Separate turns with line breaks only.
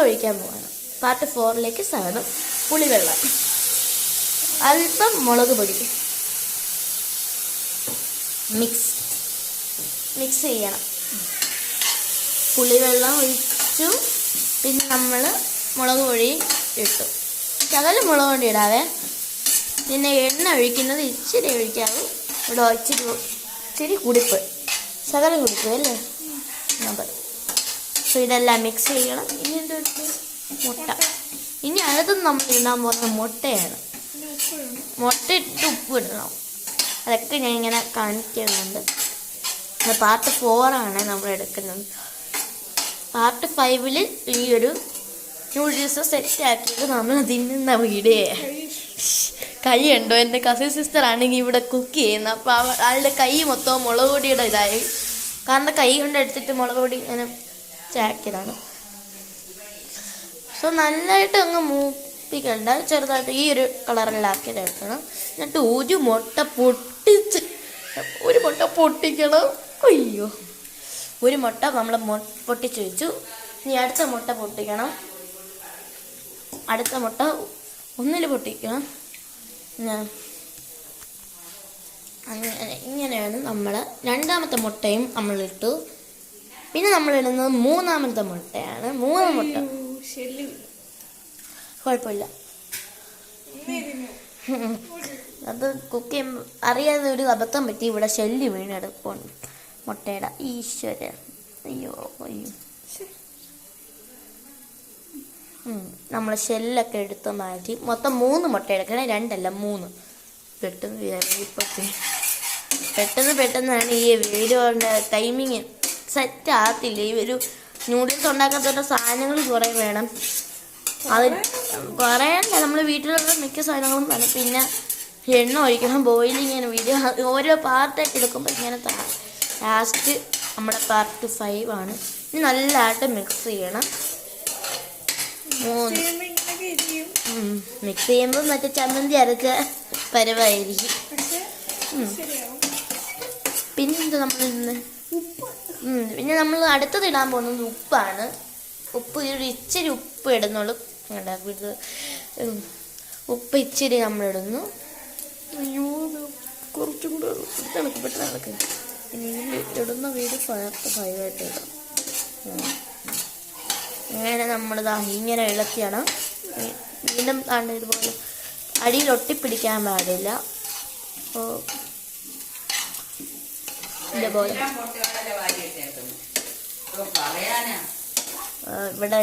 ഒഴിക്കാൻ പോവാണ്. പാർട്ട് 4ലേക്ക് സ്വാഗതം. പുളിവെള്ളം, അല്പം മുളക് പൊടി, മിക്സ് ചെയ്യണം. പുളിവെള്ളം ഒഴിച്ചു, പിന്നെ നമ്മൾ മുളക് പൊടി ഇട്ടു. ശകലം മുളക് പൊടി ഇടാവേ. പിന്നെ എണ്ണ ഒഴിക്കുന്നത് ഇച്ചിരി ഒഴിക്കാവും. ഇവിടെ ഇച്ചിരി കുടിപ്പ്, ശകലം കുടിപ്പ് അല്ലേ. അപ്പോൾ ഇതെല്ലാം മിക്സ് ചെയ്യണം. ഇനി എന്തെടുത്ത് മുട്ട. ഇനി അടുത്ത് നമ്മൾ ഇടാൻ പോകുന്ന മുട്ടയാണ്. മുട്ട ഇട്ട് ഉപ്പ് ഇടണം. അതൊക്കെ ഞാൻ ഇങ്ങനെ കാണിക്കുന്നുണ്ട്. പാർട്ട് 4 നമ്മൾ എടുക്കുന്നത്. പാർട്ട് 5 ഈ ഒരു നൂഡിൽസ് സെറ്റാക്കിയത് നമ്മൾ തിന്നുന്ന വീഡിയോ. കൈയുണ്ടോ? എൻ്റെ കസിൻ സിസ്റ്റർ ആണെങ്കിൽ ഇവിടെ കുക്ക് ചെയ്യുന്നത്. അപ്പോൾ ആളുടെ കൈ മൊത്തം മുളക് പൊടിയുടെ ഇതായി. കാരണം കൈ കൊണ്ട് എടുത്തിട്ട് മുളക് പൊടി ഇങ്ങനെ ചാക്കിയതാണ്. സോ നല്ലതായിട്ട് അങ്ങ് മൂപ്പിക്കണ്ട, ചെറുതായിട്ട് ഈ ഒരു കളറിലാക്കിയത് എടുക്കണം. എന്നിട്ട് ഒരു മുട്ട പൊട്ടിക്കണം. അയ്യോ, ഒരു മുട്ട നമ്മൾ പൊട്ടിച്ച് വെച്ചു. ഇനി അടുത്ത മുട്ട പൊട്ടിക്കണം. അടുത്ത മുട്ട ഒന്നിൽ പൊട്ടിക്കണം. ഇങ്ങനെയാണ് നമ്മൾ രണ്ടാമത്തെ മുട്ടയും നമ്മളിട്ടു. പിന്നെ നമ്മളിടുന്നത് മൂന്നാമത്തെ മുട്ടയാണ്. 3 മുട്ട കുഴപ്പമില്ല. അത് കുക്ക് ചെയ്യുമ്പോൾ അറിയാതെ ഒരു അബദ്ധം പറ്റി. ഇവിടെ ഷെല്ല് വീണെടുപ്പുണ്ട് മുട്ടയുടെ. ഈശ്വര, അയ്യോ. നമ്മൾ ഷെല്ലൊക്കെ എടുത്ത് മാറ്റി. മൊത്തം 3 മുട്ട എടുക്കണേ, 2 അല്ല 3. പെട്ടെന്നാണ് ഈ വീഡിയോയുടെ ടൈമിങ് സെറ്റ് ആകത്തില്ല. ഈ ഒരു നൂഡിൽസ് ഉണ്ടാക്കാത്ത സാധനങ്ങൾ കുറേ വേണം. അത് കുറേയല്ല, നമ്മൾ വീട്ടിലുള്ള മിക്ക സാധനങ്ങളും വേണം. പിന്നെ എണ്ണ ഒഴിക്കണം, ബോയിലിങ്ങനെ വീഡിയോ ഓരോ പാർട്ടായിട്ട് എടുക്കുമ്പോൾ ഇങ്ങനെ ലാസ്റ്റ് നമ്മുടെ പാർട്ട് 5 ഇനി നല്ലതായിട്ട് മിക്സ് ചെയ്യണം. മിക്സ് ചെയ്യുമ്പോൾ മറ്റേ ചമ്മന്തി അരച്ച പരവായിരിക്കും. പിന്നെ നമ്മൾ അടുത്തത് ഇടാൻ പോകുന്നത് ഉപ്പാണ്. ഉപ്പ് ഇച്ചിരി ഉപ്പ് ഇടുന്നുള്ളൂ. ഉപ്പ് ഇച്ചിരി നമ്മളിടുന്നു. അയ്യോ, കുറച്ചും കൂടെ പെട്ടെന്ന് ഇനി ഇടുന്ന വീട് പാർട്ട് 5 ആയിട്ട് ഇടാം. അങ്ങനെ നമ്മളിതാ ഇങ്ങനെ ഇളക്കിയാണ്. വീണ്ടും ഇതുപോലെ അടിയിൽ ഒട്ടിപ്പിടിക്കാൻ പാടില്ല. അപ്പോൾ ഇതേപോലെ ഇവിടെ